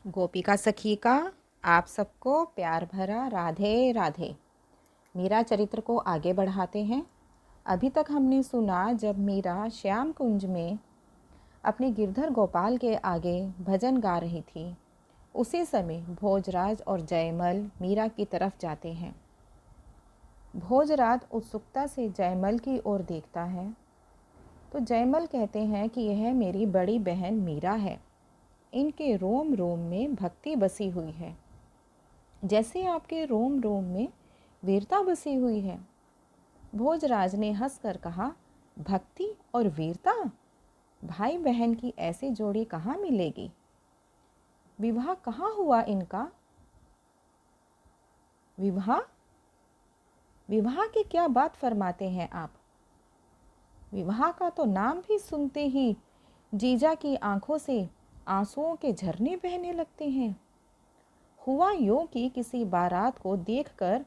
गोपिका सखी का आप सबको प्यार भरा राधे राधे। मीरा चरित्र को आगे बढ़ाते हैं। अभी तक हमने सुना जब मीरा श्याम कुंज में अपने गिरधर गोपाल के आगे भजन गा रही थी, उसी समय भोजराज और जयमल मीरा की तरफ जाते हैं। भोजराज उत्सुकता से जयमल की ओर देखता है तो जयमल कहते हैं कि यह मेरी बड़ी बहन मीरा है। इनके रोम रोम में भक्ति बसी हुई है, जैसे आपके रोम रोम में वीरता बसी हुई है। भोजराज ने हंसकर कहा, भक्ति और वीरता? भाई बहन की ऐसी जोड़ी कहाँ मिलेगी? विवाह कहाँ हुआ इनका? विवाह? विवाह की क्या बात फरमाते हैं आप? विवाह का तो नाम भी सुनते ही जीजा की आंखों से आंसुओं के झरने बहने लगते हैं। हुआ यूं कि किसी बारात को देखकर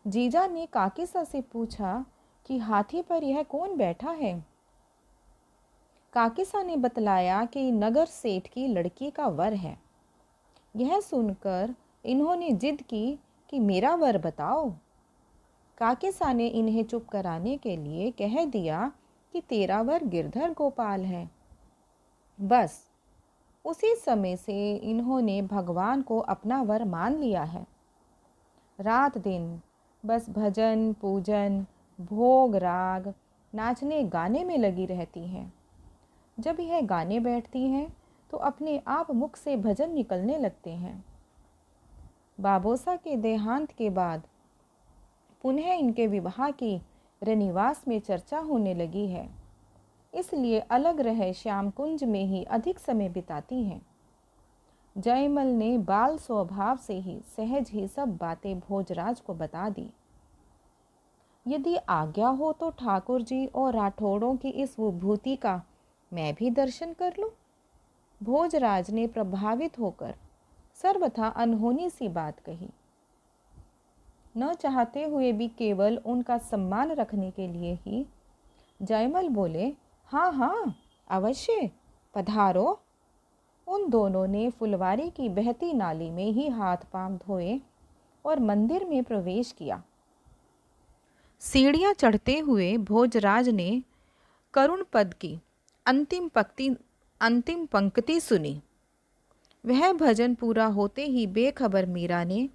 जीजा ने काकीसा से पूछा कि हाथी पर यह कौन बैठा है। काकीसा ने बतलाया कि नगर सेठ की लड़की का वर है। यह सुनकर इन्होंने जिद की कि मेरा वर बताओ। काकीसा ने इन्हें चुप कराने के लिए कह दिया कि तेरा वर गिरधर गोपाल है। बस उसी समय से इन्होंने भगवान को अपना वर मान लिया है। रात दिन बस भजन पूजन भोग राग नाचने गाने में लगी रहती हैं। जब यह गाने बैठती हैं तो अपने आप मुख से भजन निकलने लगते हैं। बाबोसा के देहांत के बाद पुनः इनके विवाह की रनिवास में चर्चा होने लगी है, इसलिए अलग रह श्याम कुंज में ही अधिक समय बिताती हैं। जयमल ने बाल स्वभाव से ही सहज ही सब बातें भोजराज को बता दी। यदि आज्ञा हो तो ठाकुर जी और राठौड़ों की इस विभूति का मैं भी दर्शन कर लूं। भोजराज ने प्रभावित होकर सर्वथा अनहोनी सी बात कही। न चाहते हुए भी केवल उनका सम्मान रखने के लिए ही जयमल बोले, हाँ हाँ अवश्य पधारो। उन दोनों ने फुलवारी की बहती नाली में ही हाथ पांव धोए और मंदिर में प्रवेश किया। सीढ़ियां चढ़ते हुए भोजराज ने करुण पद की अंतिम पंक्ति सुनी। वह भजन पूरा होते ही बेखबर मीरा ने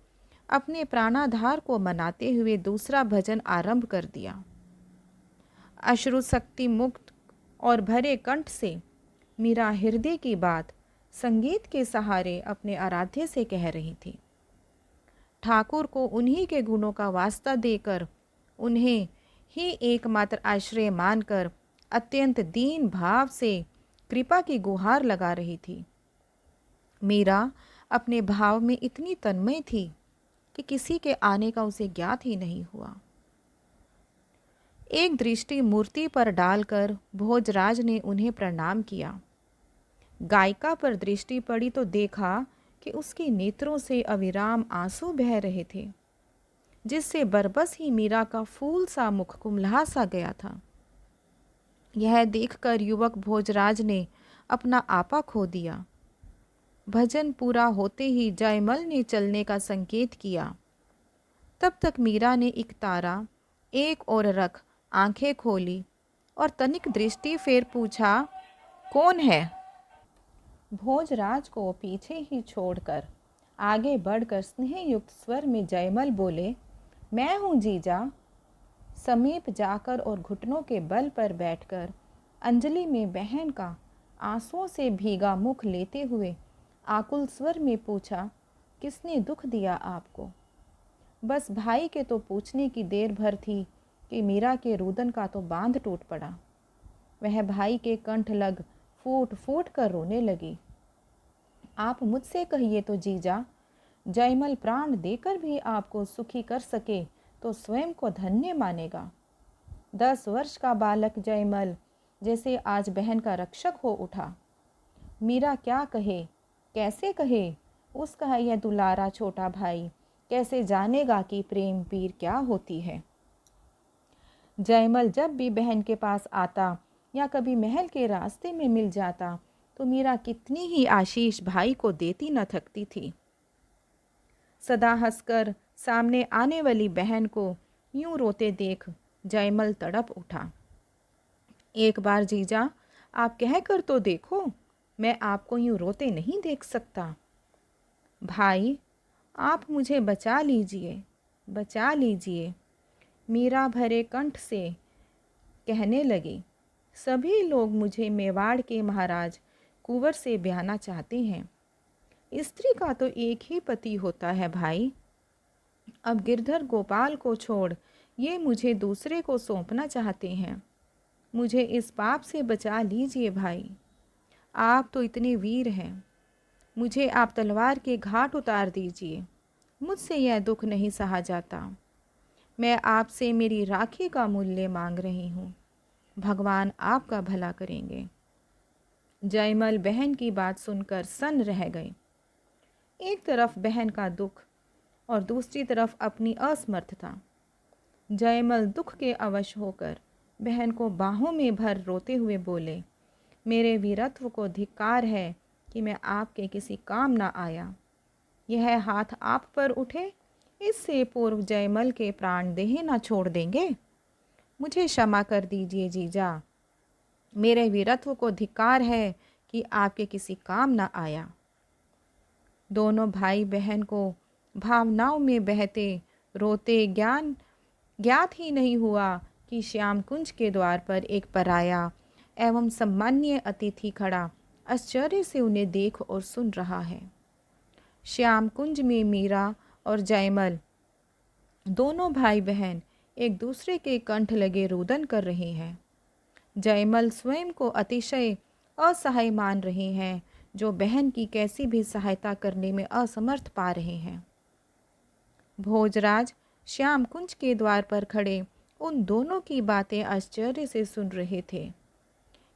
अपने प्राणाधार को मनाते हुए दूसरा भजन आरंभ कर दिया। अश्रुशक्ति मुक्त और भरे कंठ से मीरा हृदय की बात संगीत के सहारे अपने आराध्य से कह रही थी। ठाकुर को उन्हीं के गुणों का वास्ता देकर उन्हें ही एकमात्र आश्रय मानकर अत्यंत दीन भाव से कृपा की गुहार लगा रही थी। मीरा अपने भाव में इतनी तन्मय थी कि किसी के आने का उसे ज्ञात ही नहीं हुआ। एक दृष्टि मूर्ति पर डालकर भोजराज ने उन्हें प्रणाम किया। गायिका पर दृष्टि पड़ी तो देखा कि उसके नेत्रों से अविराम आंसू बह रहे थे, जिससे बरबस ही मीरा का फूल सा मुख कुम्हला सा गया था। यह देखकर युवक भोजराज ने अपना आपा खो दिया। भजन पूरा होते ही जयमल ने चलने का संकेत किया। तब तक मीरा ने एक तारा एक ओर रख आंखें खोली और तनिक दृष्टि फेर पूछा, कौन है? भोजराज को पीछे ही छोड़कर आगे बढ़कर स्नेहयुक्त स्वर में जयमल बोले, मैं हूँ जीजा। समीप जाकर और घुटनों के बल पर बैठकर अंजलि में बहन का आंसुओं से भीगा मुख लेते हुए आकुल स्वर में पूछा, किसने दुख दिया आपको? बस भाई के तो पूछने की देर भर थी कि मीरा के रुदन का तो बांध टूट पड़ा। वह भाई के कंठ लग फूट फूट कर रोने लगी। आप मुझसे कहिए तो जीजा, जयमल प्राण देकर भी आपको सुखी कर सके तो स्वयं को धन्य मानेगा। 10 वर्ष का बालक जयमल जैसे आज बहन का रक्षक हो उठा। मीरा क्या कहे, कैसे कहे? उसका यह दुलारा छोटा भाई कैसे जानेगा कि प्रेम पीर क्या होती है? जयमल जब भी बहन के पास आता या कभी महल के रास्ते में मिल जाता तो मीरा कितनी ही आशीष भाई को देती न थकती थी। सदा हंसकर सामने आने वाली बहन को यूं रोते देख जयमल तड़प उठा। एक बार जीजा आप कह कर तो देखो, मैं आपको यूं रोते नहीं देख सकता। भाई आप मुझे बचा लीजिए, बचा लीजिए, मीरा भरे कंठ से कहने लगी। सभी लोग मुझे मेवाड़ के महाराज कुंवर से ब्याहना चाहते हैं। स्त्री का तो एक ही पति होता है भाई। अब गिरधर गोपाल को छोड़ ये मुझे दूसरे को सौंपना चाहते हैं। मुझे इस पाप से बचा लीजिए भाई। आप तो इतने वीर हैं, मुझे आप तलवार के घाट उतार दीजिए। मुझसे यह दुख नहीं सहा जाता। मैं आपसे मेरी राखी का मूल्य मांग रही हूँ। भगवान आपका भला करेंगे। जयमल बहन की बात सुनकर सन्न रह गई। एक तरफ बहन का दुख और दूसरी तरफ अपनी असमर्थता। जयमल दुख के अवश होकर बहन को बाहों में भर रोते हुए बोले, मेरे वीरत्व को धिक्कार है कि मैं आपके किसी काम ना आया। यह हाथ आप पर उठे, इससे पूर्व जयमल के प्राण देह ना छोड़ देंगे। मुझे क्षमा कर दीजिए जीजा, मेरे वीरत्व को धिक्कार है कि आपके किसी काम ना आया। दोनों भाई बहन को भावनाओं में बहते रोते ज्ञात ही नहीं हुआ कि श्याम कुंज के द्वार पर एक पराया एवं सम्मान्य अतिथि खड़ा आश्चर्य से उन्हें देख और सुन रहा है। श्याम कुंज में मीरा और जयमल दोनों भाई बहन एक दूसरे के कंठ लगे रुदन कर रहे हैं। जयमल स्वयं को अतिशय असहाय मान रहे हैं, जो बहन की कैसी भी सहायता करने में असमर्थ पा रहे हैं। भोजराज श्याम कुंज के द्वार पर खड़े उन दोनों की बातें आश्चर्य से सुन रहे थे।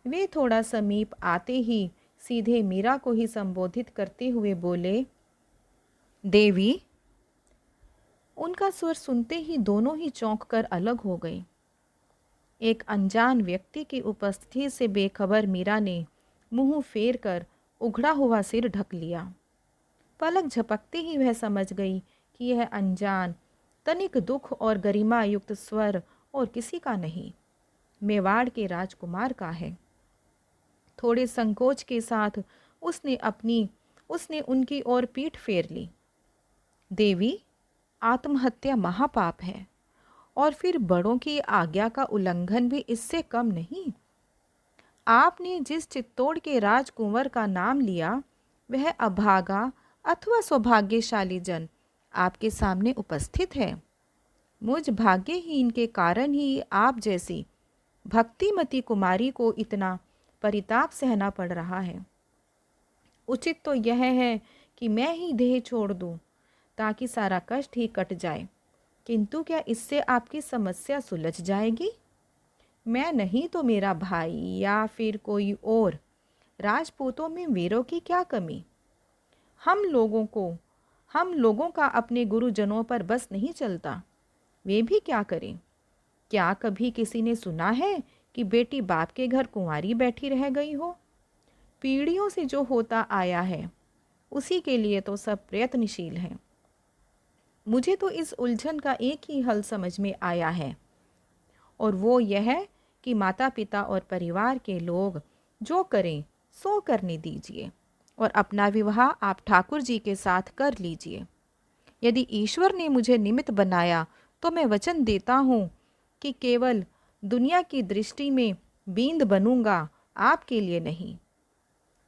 वे थोड़ा समीप आते ही सीधे मीरा को ही संबोधित करते हुए बोले, देवी। उनका स्वर सुनते ही दोनों ही चौंक कर अलग हो गए। एक अनजान व्यक्ति की उपस्थिति से बेखबर मीरा ने मुंह फेर कर उघड़ा हुआ सिर ढक लिया। पलक झपकते ही वह समझ गई कि यह अनजान तनिक दुख और गरिमा युक्त स्वर और किसी का नहीं, मेवाड़ के राजकुमार का है। थोड़े संकोच के साथ उसने उनकी ओर पीठ फेर ली। देवी, आत्महत्या महापाप है और फिर बड़ों की आज्ञा का उल्लंघन भी इससे कम नहीं। आपने जिस चित्तौड़ के राजकुंवर का नाम लिया, वह अभागा अथवा सौभाग्यशाली जन आपके सामने उपस्थित है। मुझ भाग्यहीन के कारण ही आप जैसी भक्तिमती कुमारी को इतना परिताप सहना पड़ रहा है। उचित तो यह है कि मैं ही देह छोड़ दूं, ताकि सारा कष्ट ही कट जाए। किंतु क्या इससे आपकी समस्या सुलझ जाएगी? मैं नहीं तो मेरा भाई या फिर कोई और। राजपूतों में वीरों की क्या कमी? हम लोगों का अपने गुरुजनों पर बस नहीं चलता। वे भी क्या करें? क्या कभी किसी ने सुना है कि बेटी बाप के घर कुंवारी बैठी रह गई हो? पीढ़ियों से जो होता आया है, उसी के लिए तो सब प्रयत्नशील हैं। मुझे तो इस उलझन का एक ही हल समझ में आया है, और वो यह है कि माता पिता और परिवार के लोग जो करें सो करने दीजिए और अपना विवाह आप ठाकुर जी के साथ कर लीजिए। यदि ईश्वर ने मुझे निमित्त बनाया तो मैं वचन देता हूँ कि केवल दुनिया की दृष्टि में बींद बनूंगा, आपके लिए नहीं।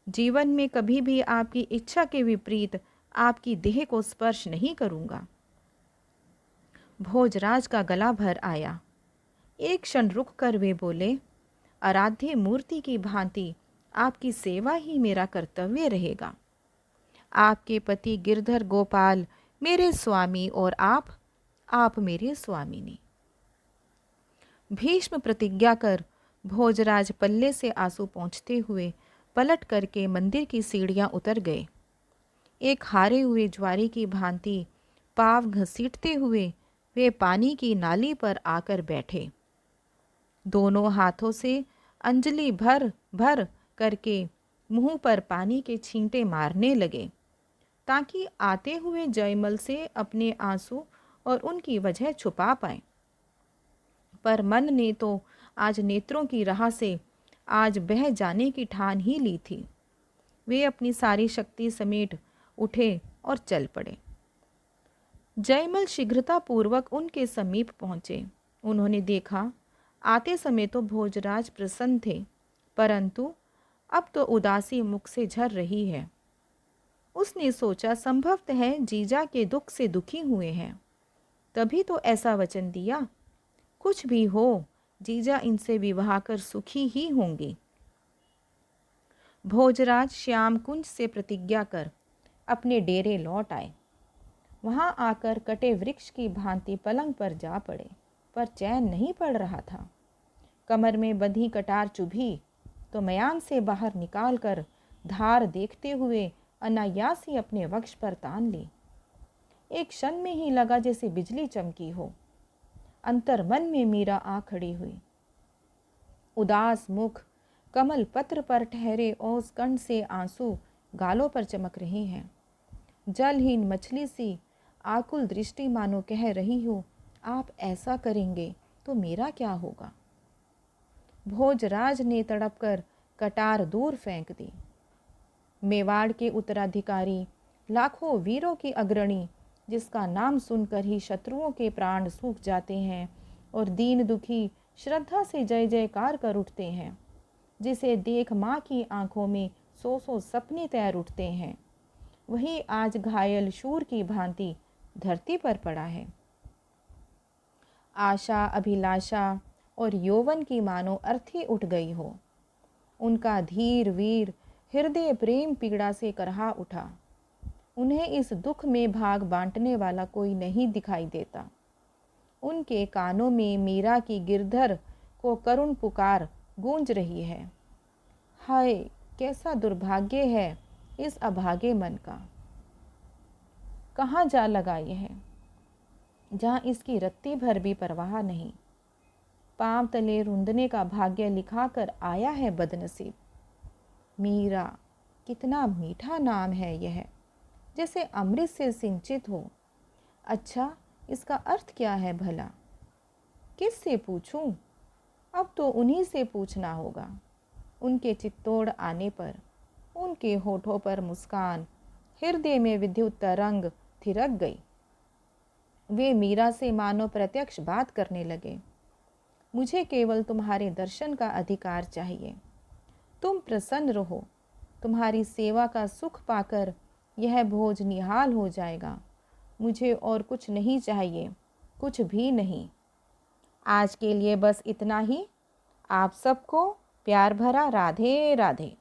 जीवन में कभी भी आपकी इच्छा के विपरीत आपकी देह को स्पर्श नहीं करूँगा। भोजराज का गला भर आया। एक क्षण रुक कर वे बोले, आराध्य मूर्ति की भांति आपकी सेवा ही मेरा कर्तव्य रहेगा। आपके पति गिरधर गोपाल मेरे स्वामी और आप मेरे स्वामिनी। भीष्म प्रतिज्ञा कर भोजराज पल्ले से आंसू पोंछते हुए पलट करके मंदिर की सीढ़ियां उतर गए। एक हारे हुए ज्वारी की भांति पांव घसीटते हुए वे पानी की नाली पर आकर बैठे। दोनों हाथों से अंजलि भर भर करके मुंह पर पानी के छींटे मारने लगे ताकि आते हुए जयमल से अपने आंसू और उनकी वजह छुपा पाए। पर मन ने तो आज नेत्रों की राह से आज बह जाने की ठान ही ली थी। वे अपनी सारी शक्ति समेट उठे और चल पड़े। जयमल शीघ्रतापूर्वक उनके समीप पहुंचे। उन्होंने देखा, आते समय तो भोजराज प्रसन्न थे, परंतु अब तो उदासी मुख से झर रही है। उसने सोचा, संभवतः है जीजा के दुख से दुखी हुए हैं, तभी तो ऐसा वचन दिया। कुछ भी हो, जीजा इनसे विवाह कर सुखी ही होंगी। भोजराज श्याम कुंज से प्रतिज्ञा कर अपने डेरे लौट आए। वहां आकर कटे वृक्ष की भांति पलंग पर जा पड़े, पर चैन नहीं पड़ रहा था। कमर में बंधी कटार चुभी तो मयान से बाहर निकालकर धार देखते हुए अनायास ही अपने वक्ष पर तान ली। एक क्षण में ही लगा जैसे बिजली चमकी हो। अंतर मन में मीरा आ खड़ी हुई। उदास मुख, कमल पत्र पर ठहरे ओस कंठ से आंसू गालों पर चमक रहे हैं। जलहीन मछली सी आकुल दृष्टि मानो कह रही हो, आप ऐसा करेंगे तो मेरा क्या होगा। भोजराज ने तड़पकर कटार दूर फेंक दी। मेवाड़ के उत्तराधिकारी, लाखों वीरों की अग्रणी, जिसका नाम सुनकर ही शत्रुओं के प्राण सूख जाते हैं और दीन दुखी श्रद्धा से जय जयकार कर उठते हैं, जिसे देख माँ की आंखों में सौ सौ सपने तैर उठते हैं, वही आज घायल शूर की भांति धरती पर पड़ा है। आशा, अभिलाषा और यौवन की मानो अर्थी उठ गई हो। उनका धीर वीर हृदय प्रेम पीड़ा से करहा उठा। उन्हें इस दुख में भाग बांटने वाला कोई नहीं दिखाई देता। उनके कानों में मीरा की गिरधर को करुण पुकार गूंज रही है। हाय, कैसा दुर्भाग्य है इस अभागे मन का। कहाँ जा लगा यह, जहाँ इसकी रत्ती भर भी परवाह नहीं। पांव तले रुंदने का भाग्य लिखा कर आया है बदनसीब। मीरा, कितना मीठा नाम है यह, जैसे अमृत से सिंचित हो। अच्छा, इसका अर्थ क्या है भला? किससे पूछूं? अब तो उन्हीं से पूछना होगा। उनके चित्तौड़ आने पर उनके होठों पर मुस्कान, हृदय में विद्युत तरंग थिरक गई। वे मीरा से मानो प्रत्यक्ष बात करने लगे। मुझे केवल तुम्हारे दर्शन का अधिकार चाहिए। तुम प्रसन्न रहो, तुम्हारी सेवा का सुख पाकर यह भोज निहाल हो जाएगा। मुझे और कुछ नहीं चाहिए, कुछ भी नहीं। आज के लिए बस इतना ही। आप सबको प्यार भरा राधे राधे।